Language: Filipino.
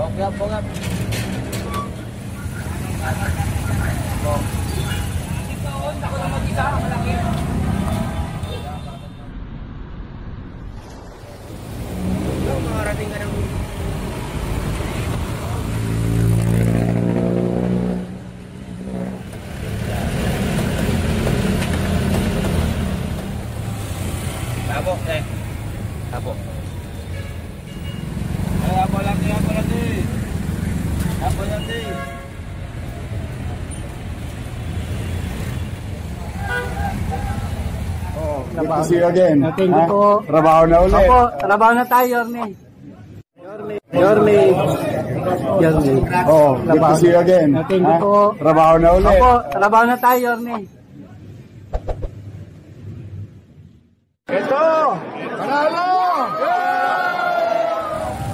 Bongap, bongap. Ako na mag-isa, malaki. Makarating ka ng... Tapo, eh. Tapo. Apa lagi? Apa lagi? Oh, good to see you again. Thank you po. Trabaho na ulit. Opo, trabaho na tayo, Yorme. Yorme. Oh, good to see you again. Thank you po. Trabaho na ulit. Opo, trabaho na tayo, Yorme. Ito! Panalo!